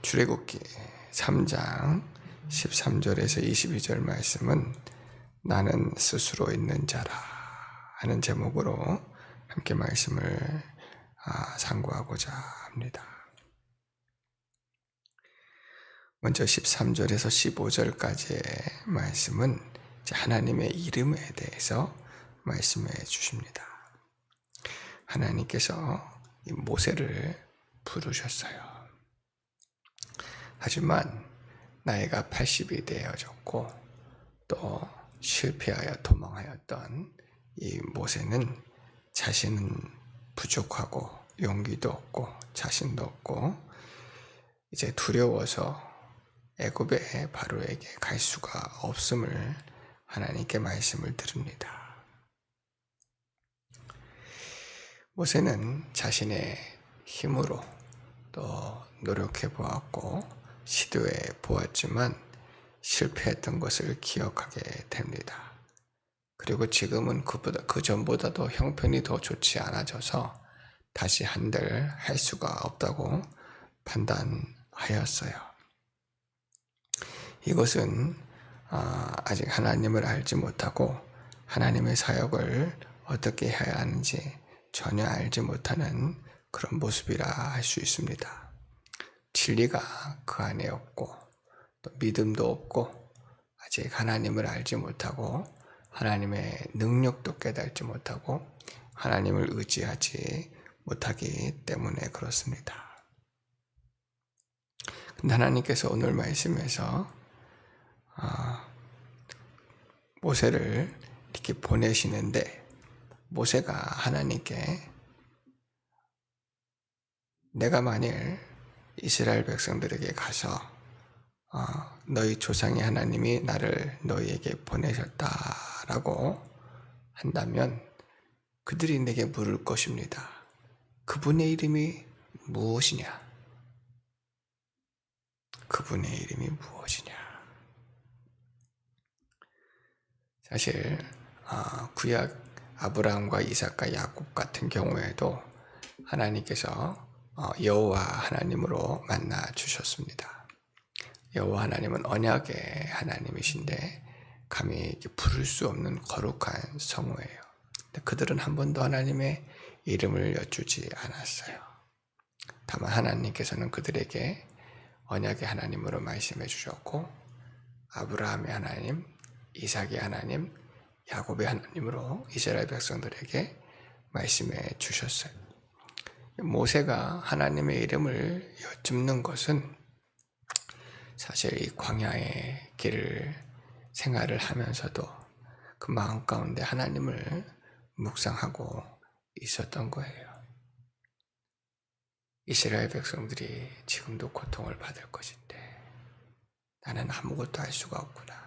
출애굽기 3장 13절에서 22절 말씀은 나는 스스로 있는 자라 하는 제목으로 함께 말씀을 상고하고자 합니다. 먼저 13절에서 15절까지의 말씀은 하나님의 이름에 대해서 말씀해 주십니다. 하나님께서 모세를 부르셨어요. 하지만 나이가 80이 되어졌고 또 실패하여 도망하였던 이 모세는 자신은 부족하고 용기도 없고 자신도 없고 이제 두려워서 애굽의 바로에게 갈 수가 없음을 하나님께 말씀을 드립니다. 모세는 자신의 힘으로 또 노력해 보았고 시도해 보았지만 실패했던 것을 기억하게 됩니다. 그리고 지금은 그 전보다도 형편이 더 좋지 않아져서 다시 한들 할 수가 없다고 판단하였어요. 이것은 아직 하나님을 알지 못하고 하나님의 사역을 어떻게 해야 하는지 전혀 알지 못하는 그런 모습이라 할 수 있습니다. 진리가 그 안에 없고 또 믿음도 없고 아직 하나님을 알지 못하고 하나님의 능력도 깨닫지 못하고 하나님을 의지하지 못하기 때문에 그렇습니다. 근데 하나님께서 오늘 말씀에서 모세를 이렇게 보내시는데 모세가 하나님께 내가 만일 이스라엘 백성들에게 가서 너희 조상의 하나님이 나를 너희에게 보내셨다라고 한다면 그들이 내게 물을 것입니다. 그분의 이름이 무엇이냐? 그분의 이름이 무엇이냐? 사실 구약 아브라함과 이삭과 야곱 같은 경우에도 하나님께서 여호와 하나님으로 만나 주셨습니다. 여호와 하나님은 언약의 하나님이신데 감히 부를 수 없는 거룩한 성우예요. 그들은 한 번도 하나님의 이름을 여쭈지 않았어요. 다만 하나님께서는 그들에게 언약의 하나님으로 말씀해 주셨고 아브라함의 하나님, 이삭의 하나님, 야곱의 하나님으로 이스라엘 백성들에게 말씀해 주셨어요. 모세가 하나님의 이름을 여쭙는 것은 사실 이 광야의 길을 생활을 하면서도 그 마음 가운데 하나님을 묵상하고 있었던 거예요. 이스라엘 백성들이 지금도 고통을 받을 것인데 나는 아무것도 할 수가 없구나.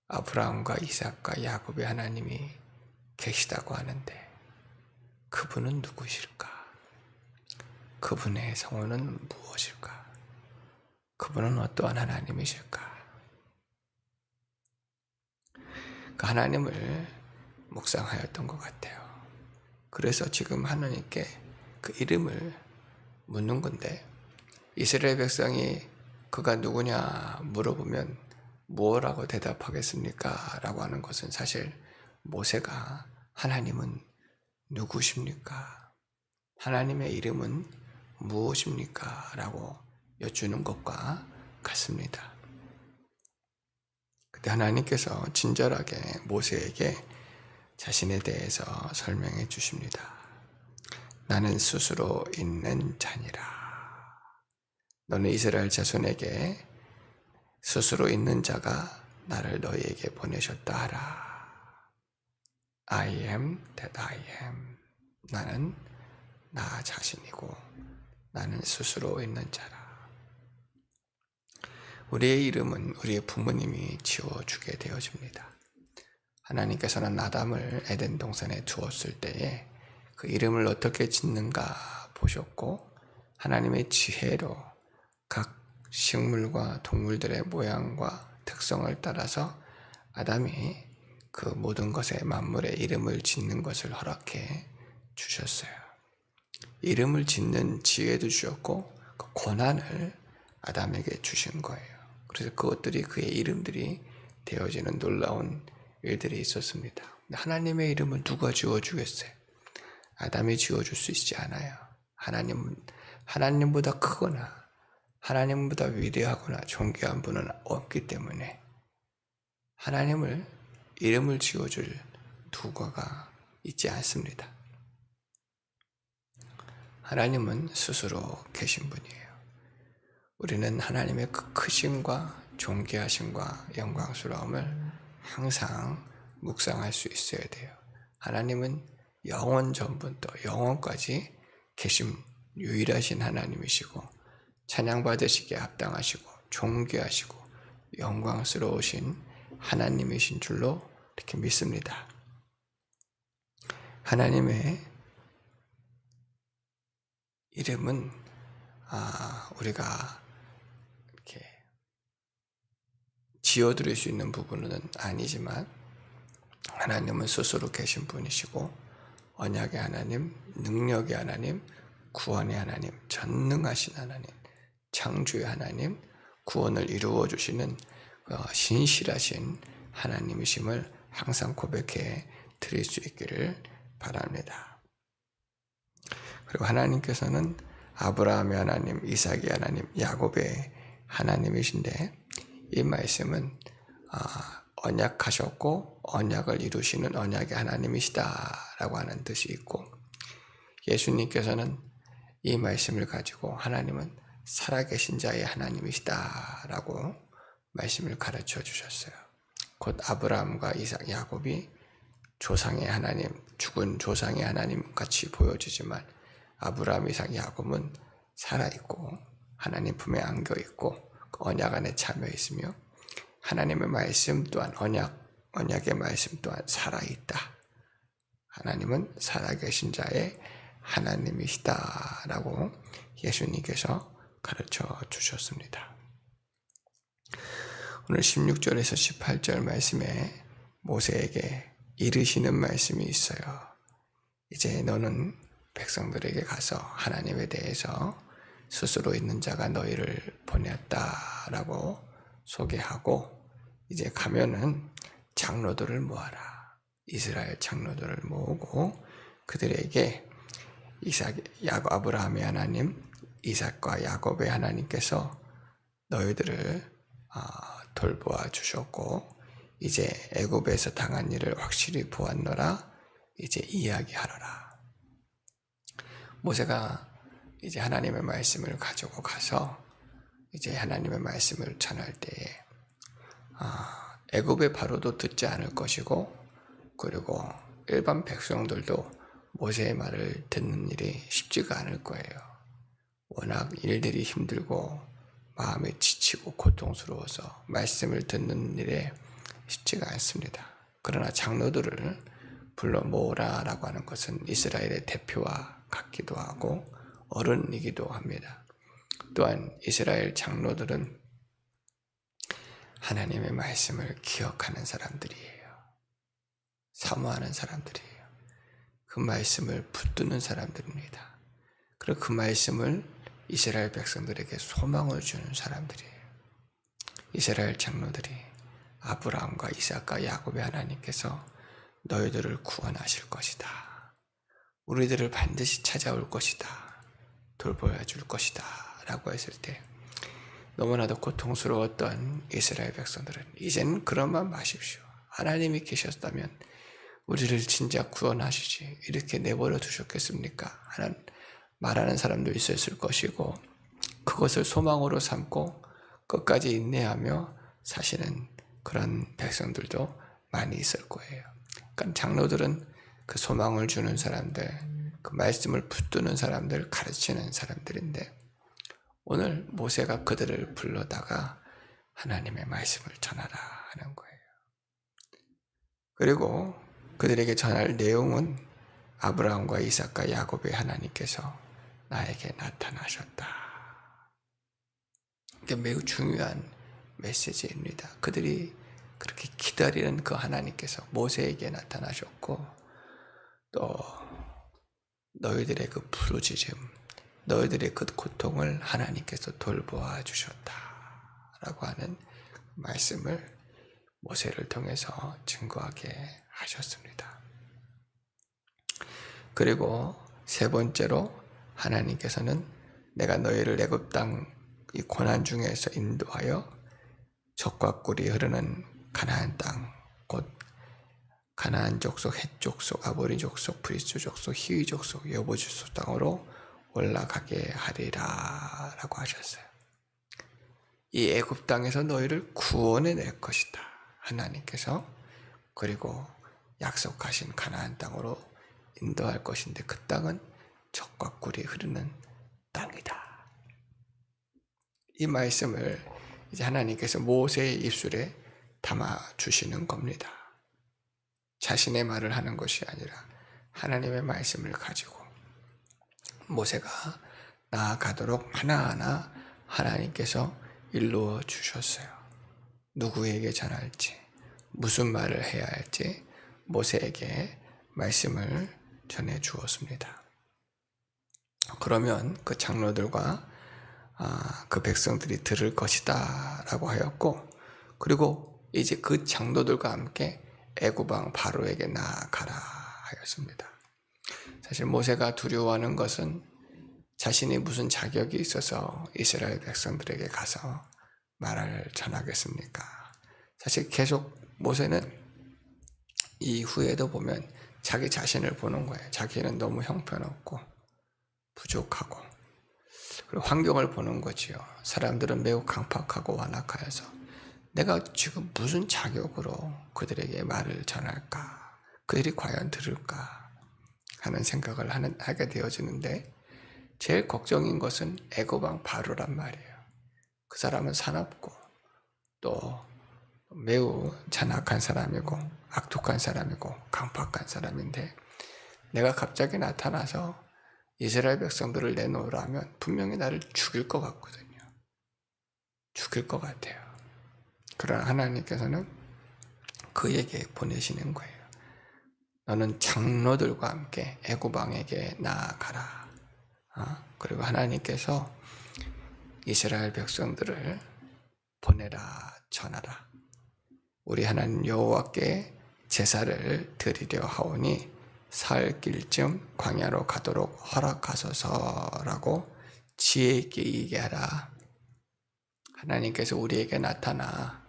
아브라함과 이삭과 야곱의 하나님이 계시다고 하는데 그분은 누구실까? 그분의 성호는 무엇일까? 그분은 어떠한 하나님이실까? 그 하나님을 묵상하였던 것 같아요. 그래서 지금 하나님께 그 이름을 묻는 건데 이스라엘 백성이 그가 누구냐 물어보면 무엇라고 대답하겠습니까? 라고 하는 것은 사실 모세가 하나님은 누구십니까? 하나님의 이름은 무엇입니까? 라고 여쭈는 것과 같습니다. 그때 하나님께서 친절하게 모세에게 자신에 대해서 설명해 주십니다. 나는 스스로 있는 자니라. 너는 이스라엘 자손에게 스스로 있는 자가 나를 너희에게 보내셨다 하라. I am that I am. 나는 나 자신이고 나는 스스로 있는 자라. 우리의 이름은 우리의 부모님이 지어주게 되어집니다. 하나님께서는 아담을 에덴 동산에 두었을 때에 그 이름을 어떻게 짓는가 보셨고 하나님의 지혜로 각 식물과 동물들의 모양과 특성을 따라서 아담이 그 모든 것에 만물에 이름을 짓는 것을 허락해 주셨어요. 이름을 짓는 지혜도 주셨고 그 권한을 아담에게 주신 거예요. 그래서 그것들이 그의 이름들이 되어지는 놀라운 일들이 있었습니다. 하나님의 이름은 누가 지어주겠어요? 아담이 지어줄 수 있지 않아요. 하나님보다 크거나 하나님보다 위대하거나 존귀한 분은 없기 때문에 하나님을 이름을 지어줄 누구가 있지 않습니다. 하나님은 스스로 계신 분이에요. 우리는 하나님의 그 크심과 존귀하심과 영광스러움을 항상 묵상할 수 있어야 돼요. 하나님은 영원 전부터 영원까지 계신 유일하신 하나님이시고 찬양받으시기에 합당하시고 존귀하시고 영광스러우신 하나님이신 줄로 이렇게 믿습니다. 하나님의 이름은 우리가 이렇게 지어드릴 수 있는 부분은 아니지만 하나님은 스스로 계신 분이시고 언약의 하나님, 능력의 하나님, 구원의 하나님, 전능하신 하나님, 창조의 하나님, 구원을 이루어 주시는 신실하신 하나님이심을 항상 고백해 드릴 수 있기를 바랍니다. 그리고 하나님께서는 아브라함의 하나님, 이삭의 하나님, 야곱의 하나님이신데 이 말씀은 언약하셨고 언약을 이루시는 언약의 하나님이시다라고 하는 뜻이 있고, 예수님께서는 이 말씀을 가지고 하나님은 살아계신 자의 하나님이시다라고 말씀을 가르쳐 주셨어요. 곧 아브라함과 이삭, 야곱이 조상의 하나님, 죽은 조상의 하나님 같이 보여지지만 아브라함, 이삭, 야곱은 살아있고 하나님 품에 안겨있고 그 언약 안에 참여 있으며 하나님의 말씀 또한 언약의 말씀 또한 살아있다. 하나님은 살아계신 자의 하나님이시다라고 예수님께서 가르쳐 주셨습니다. 오늘 16절에서 18절 말씀에 모세에게 이르시는 말씀이 있어요. 이제 너는 백성들에게 가서 하나님에 대해서 스스로 있는 자가 너희를 보냈다라고 소개하고, 이제 가면은 장로들을 모아라. 이스라엘 장로들을 모으고 그들에게 아브라함의 하나님, 이삭과 야곱의 하나님께서 너희들을 돌보아 주셨고 이제 애굽에서 당한 일을 확실히 보았노라. 이제 이야기하노라. 모세가 이제 하나님의 말씀을 가지고 가서 이제 하나님의 말씀을 전할 때에 애굽의 바로도 듣지 않을 것이고, 그리고 일반 백성들도 모세의 말을 듣는 일이 쉽지가 않을 거예요. 워낙 일들이 힘들고 마음이 지치고 고통스러워서 말씀을 듣는 일에 쉽지가 않습니다. 그러나 장로들을 불러 모으라라고 하는 것은 이스라엘의 대표와 같기도 하고 어른이기도 합니다. 또한 이스라엘 장로들은 하나님의 말씀을 기억하는 사람들이에요. 사모하는 사람들이에요. 그 말씀을 붙드는 사람들입니다. 그리고 그 말씀을 이스라엘 백성들에게 소망을 주는 사람들이에요. 이스라엘 장로들이 아브라함과 이삭과 야곱의 하나님께서 너희들을 구원하실 것이다. 우리들을 반드시 찾아올 것이다. 돌보아 줄 것이다. 라고 했을 때 너무나도 고통스러웠던 이스라엘 백성들은 이제는 그런만 마십시오. 하나님이 계셨다면 우리를 진짜 구원하시지 이렇게 내버려 두셨겠습니까? 하는 말하는 사람도 있었을 것이고, 그것을 소망으로 삼고 끝까지 인내하며 사시는 그런 백성들도 많이 있을 거예요. 그러니까 장로들은 그 소망을 주는 사람들, 그 말씀을 붙드는 사람들, 가르치는 사람들인데 오늘 모세가 그들을 불러다가 하나님의 말씀을 전하라 하는 거예요. 그리고 그들에게 전할 내용은 아브라함과 이삭과 야곱의 하나님께서 나에게 나타나셨다. 이게 매우 중요한 메시지입니다. 그들이 그렇게 기다리는 그 하나님께서 모세에게 나타나셨고, 또 너희들의 그 부르짖음, 너희들의 그 고통을 하나님께서 돌보아 주셨다라고 하는 말씀을 모세를 통해서 증거하게 하셨습니다. 그리고 세 번째로 하나님께서는 내가 너희를 애굽 땅 이 고난 중에서 인도하여 젖과 꿀이 흐르는 가나안 땅, 곧 가나안 족속, 헷 족속, 아모리 족속, 브리스 족속, 히위 족속, 여부스 족속 땅으로 올라가게 하리라라고 하셨어요. 이 애굽 땅에서 너희를 구원해 낼 것이다, 하나님께서. 그리고 약속하신 가나안 땅으로 인도할 것인데, 그 땅은 젖과 꿀이 흐르는 땅이다. 이 말씀을 이제 하나님께서 모세의 입술에 담아 주시는 겁니다. 자신의 말을 하는 것이 아니라 하나님의 말씀을 가지고 모세가 나아가도록 하나하나 하나님께서 일러주셨어요. 누구에게 전할지, 무슨 말을 해야 할지 모세에게 말씀을 전해 주었습니다. 그러면 그 장로들과 그 백성들이 들을 것이다 라고 하였고, 그리고 이제 그 장로들과 함께 애굽 왕 바로에게 나아가라 하였습니다. 사실 모세가 두려워하는 것은 자신이 무슨 자격이 있어서 이스라엘 백성들에게 가서 말을 전하겠습니까? 사실 계속 모세는 이후에도 보면 자기 자신을 보는 거예요. 자기는 너무 형편없고 부족하고, 그리고 환경을 보는 거지요. 사람들은 매우 강팍하고 완악하여서 내가 지금 무슨 자격으로 그들에게 말을 전할까? 그들이 과연 들을까? 하는 생각을 하게 되어지는데, 제일 걱정인 것은 애굽 왕 바로란 말이에요. 그 사람은 사납고 또 매우 잔악한 사람이고 악독한 사람이고 강팍한 사람인데, 내가 갑자기 나타나서 이스라엘 백성들을 내놓으라면 분명히 나를 죽일 것 같거든요. 죽일 것 같아요. 그러나 하나님께서는 그에게 보내시는 거예요. 너는 장로들과 함께 애굽 왕에게 나아가라. 그리고 하나님께서 이스라엘 백성들을 보내라, 전하라. 우리 하나님 여호와께 제사를 드리려 하오니 사흘 길쯤 광야로 가도록 허락하소서라고 지혜 있게 얘기하라. 하나님께서 우리에게 나타나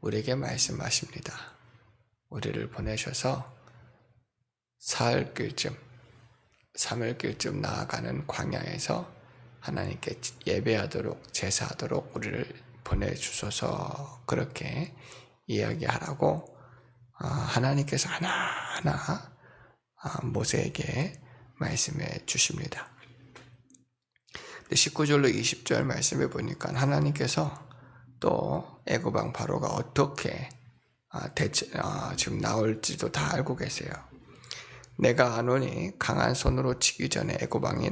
우리에게 말씀하십니다. 우리를 보내셔서 사흘 길쯤, 3일 길쯤 나아가는 광야에서 하나님께 예배하도록, 제사하도록 우리를 보내주소서, 그렇게 이야기하라고 하나님께서 하나하나 모세에게 말씀해 주십니다. 19절로 20절 말씀해 보니까 하나님께서 또 애굽 왕 바로가 어떻게 지금 나올지도 다 알고 계세요. 내가 아노니 강한 손으로 치기 전에 애굽 왕이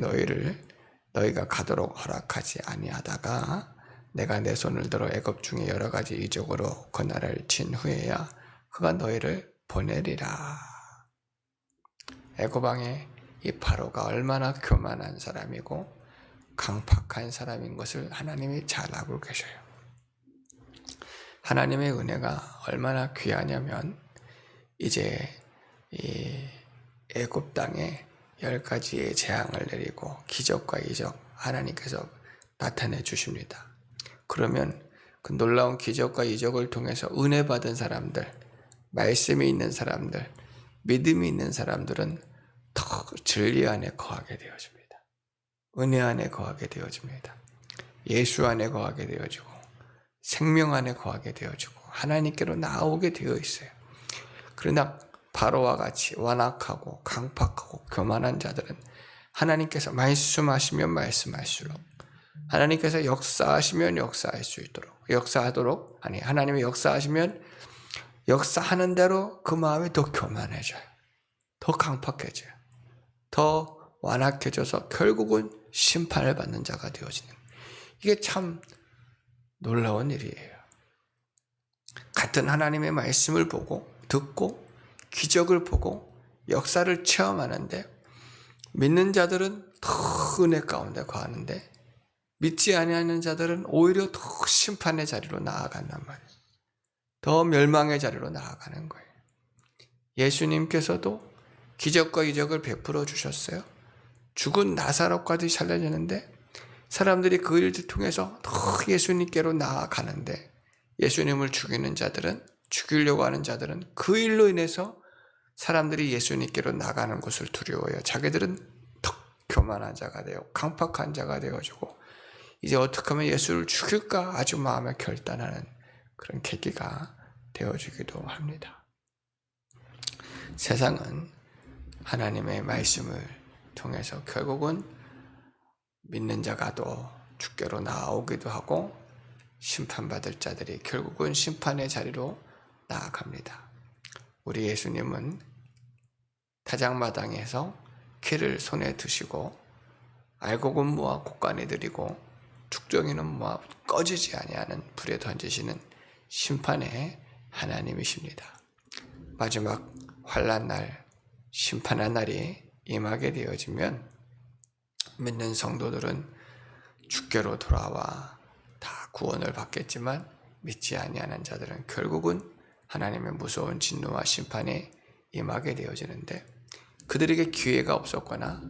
너희가 가도록 허락하지 아니하다가 내가 내 손을 들어 애굽 중에 여러 가지 이적으로 그 나라를 친 후에야 그가 너희를 보내리라. 애굽 왕의 이 바로가 얼마나 교만한 사람이고 강팍한 사람인 것을 하나님이 잘 알고 계셔요. 하나님의 은혜가 얼마나 귀하냐면, 이제 이 애굽 땅에 10가지의 재앙을 내리고 기적과 이적 하나님께서 나타내 주십니다. 그러면 그 놀라운 기적과 이적을 통해서 은혜 받은 사람들, 말씀이 있는 사람들, 믿음이 있는 사람들은 더 진리 안에 거하게 되어집니다. 은혜 안에 거하게 되어집니다. 예수 안에 거하게 되어지고 생명 안에 거하게 되어지고 하나님께로 나오게 되어 있어요. 그러나 바로와 같이 완악하고 강팍하고 교만한 자들은 하나님께서 말씀하시면 말씀할수록, 하나님께서 역사하시면 역사할 수 있도록, 하나님이 역사하시면 역사하는 대로 그 마음이 더 교만해져요. 더 강팍해져요. 더 완악해져서 결국은 심판을 받는 자가 되어지는, 이게 참 놀라운 일이에요. 같은 하나님의 말씀을 보고 듣고 기적을 보고 역사를 체험하는데 믿는 자들은 더 은혜 가운데 거하는데 믿지 아니하는 자들은 오히려 더 심판의 자리로 나아간단 말이에요. 더 멸망의 자리로 나아가는 거예요. 예수님께서도 기적과 이적을 베풀어 주셨어요. 죽은 나사로까지 살려주는데 사람들이 그 일을 통해서 더 예수님께로 나아가는데 예수님을 죽이는 자들은, 죽이려고 하는 자들은 그 일로 인해서 사람들이 예수님께로 나가는 것을 두려워해요. 자기들은 더 교만한 자가 되어 강팍한 자가 되어지고 이제 어떻게 하면 예수를 죽일까 아주 마음에 결단하는 그런 계기가 되어주기도 합니다. 세상은 하나님의 말씀을 통해서 결국은 믿는 자가 또 주께로 나오기도 하고 심판받을 자들이 결국은 심판의 자리로 나아갑니다. 우리 예수님은 타작마당에서 키를 손에 드시고 알곡은 모아 곡간에 들이고 죽정이는 모아 꺼지지 아니하는 불에 던지시는 심판의 하나님이십니다. 마지막 환난 심판의 날이 임하게 되어지면 믿는 성도들은 주께로 돌아와 다 구원을 받겠지만 믿지 아니하는 자들은 결국은 하나님의 무서운 진노와 심판에 임하게 되어지는데 그들에게 기회가 없었거나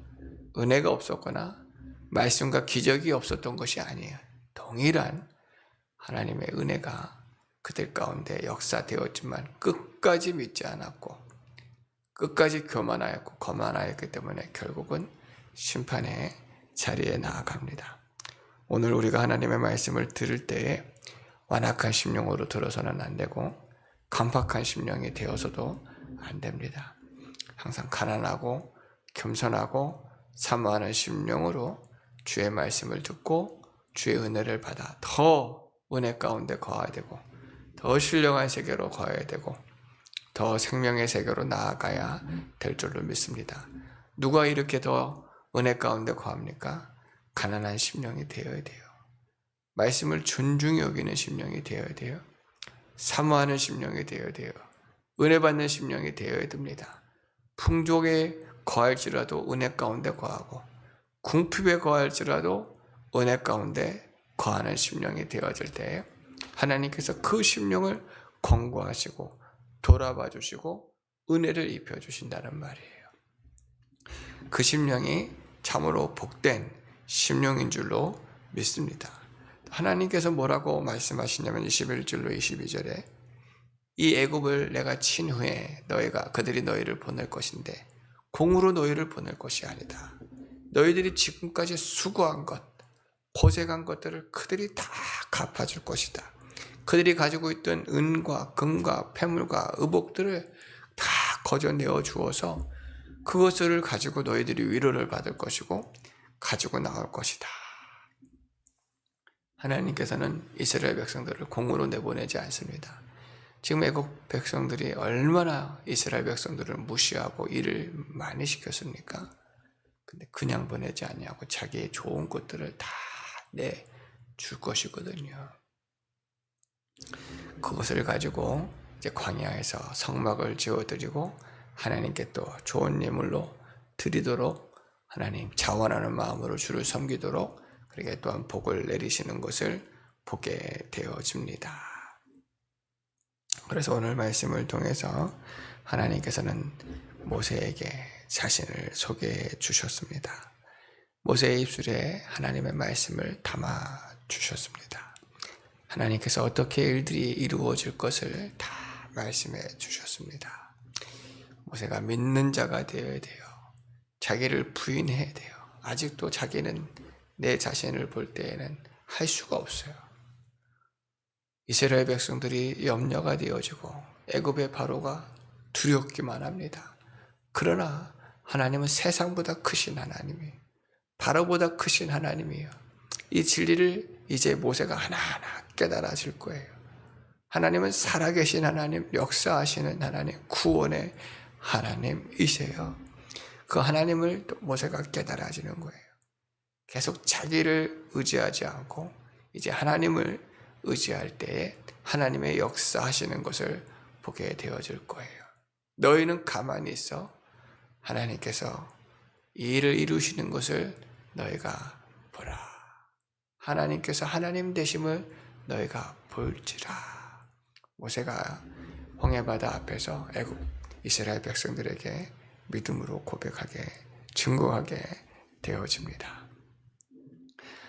은혜가 없었거나 말씀과 기적이 없었던 것이 아니에요. 동일한 하나님의 은혜가 그들 가운데 역사되었지만 끝까지 믿지 않았고 끝까지 교만하였고 거만하였기 때문에 결국은 심판의 자리에 나아갑니다. 오늘 우리가 하나님의 말씀을 들을 때에 완악한 심령으로 들어서는 안 되고 강팍한 심령이 되어서도 안 됩니다. 항상 가난하고 겸손하고 사모하는 심령으로 주의 말씀을 듣고 주의 은혜를 받아 더 은혜 가운데 거해야 되고 더 신령한 세계로 거해야 되고 더 생명의 세계로 나아가야 될 줄로 믿습니다. 누가 이렇게 더 은혜 가운데 거합니까? 가난한 심령이 되어야 돼요. 말씀을 존중히 여기는 심령이 되어야 돼요. 사모하는 심령이 되어야 돼요. 은혜 받는 심령이 되어야 됩니다. 풍족에 거할지라도 은혜 가운데 거하고 궁핍에 거할지라도 은혜 가운데 거하는 심령이 되어질 때 하나님께서 그 심령을 권고하시고 돌아봐 주시고 은혜를 입혀 주신다는 말이에요. 그 심령이 참으로 복된 심령인 줄로 믿습니다. 하나님께서 뭐라고 말씀하시냐면 21절로 22절에 이 애굽을 내가 친 후에 그들이 너희를 보낼 것인데 공으로 너희를 보낼 것이 아니다. 너희들이 지금까지 수고한 것, 고생한 것들을 그들이 다 갚아줄 것이다. 그들이 가지고 있던 은과 금과 폐물과 의복들을 다 거저내어 주어서 그것을 가지고 너희들이 위로를 받을 것이고 가지고 나올 것이다. 하나님께서는 이스라엘 백성들을 공으로 내보내지 않습니다. 지금 애국 백성들이 얼마나 이스라엘 백성들을 무시하고 일을 많이 시켰습니까? 근데 그냥 보내지 아니하고 자기의 좋은 것들을 다 내줄 것이거든요. 그것을 가지고 이제 광야에서 성막을 지어드리고 하나님께 또 좋은 예물로 드리도록 하나님 자원하는 마음으로 주를 섬기도록 그렇게 또한 복을 내리시는 것을 보게 되어집니다. 그래서 오늘 말씀을 통해서 하나님께서는 모세에게 자신을 소개해 주셨습니다. 모세의 입술에 하나님의 말씀을 담아 주셨습니다. 하나님께서 어떻게 일들이 이루어질 것을 다 말씀해 주셨습니다. 모세가 믿는 자가 되어야 돼요. 자기를 부인해야 돼요. 아직도 자기는 내 자신을 볼 때에는 할 수가 없어요. 이스라엘 백성들이 염려가 되어지고 애굽의 바로가 두렵기만 합니다. 그러나 하나님은 세상보다 크신 하나님이에요. 바로보다 크신 하나님이에요. 이 진리를 이제 모세가 하나하나 깨달아질 거예요. 하나님은 살아계신 하나님, 역사하시는 하나님, 구원의 하나님이세요. 그 하나님을 모세가 깨달아지는 거예요. 계속 자기를 의지하지 않고 이제 하나님을 의지할 때에 하나님의 역사하시는 것을 보게 되어질 거예요. 너희는 가만히 있어 하나님께서 이 일을 이루시는 것을 너희가 보라. 하나님께서 하나님 되심을 너희가 볼지라. 모세가 홍해바다 앞에서 애굽 이스라엘 백성들에게 믿음으로 고백하게 증거하게 되어집니다.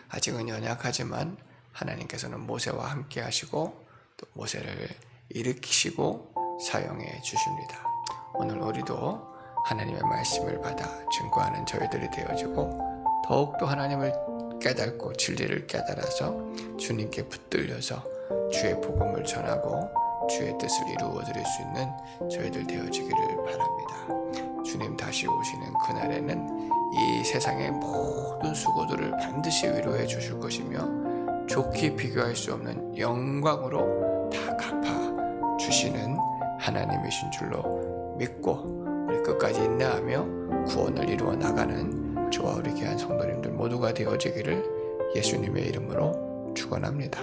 아직은 연약하지만 하나님께서는 모세와 함께 하시고 또 모세를 일으키시고 사용해 주십니다. 오늘 우리도 하나님의 말씀을 받아 증거하는 저희들이 되어지고 더욱더 하나님을 깨닫고 진리를 깨달아서 주님께 붙들려서 주의 복음을 전하고 주의 뜻을 이루어 드릴 수 있는 저희들 되어지기를 바랍니다. 주님 다시 오시는 그날에는 이 세상의 모든 수고들을 반드시 위로해 주실 것이며 좋게 비교할 수 없는 영광으로 다 갚아 주시는 하나님이신 줄로 믿고 우리 끝까지 인내하며 구원을 이루어 나가는 저와 우리 귀한 성도님들 모두가 되어지기를 예수님의 이름으로 축원합니다.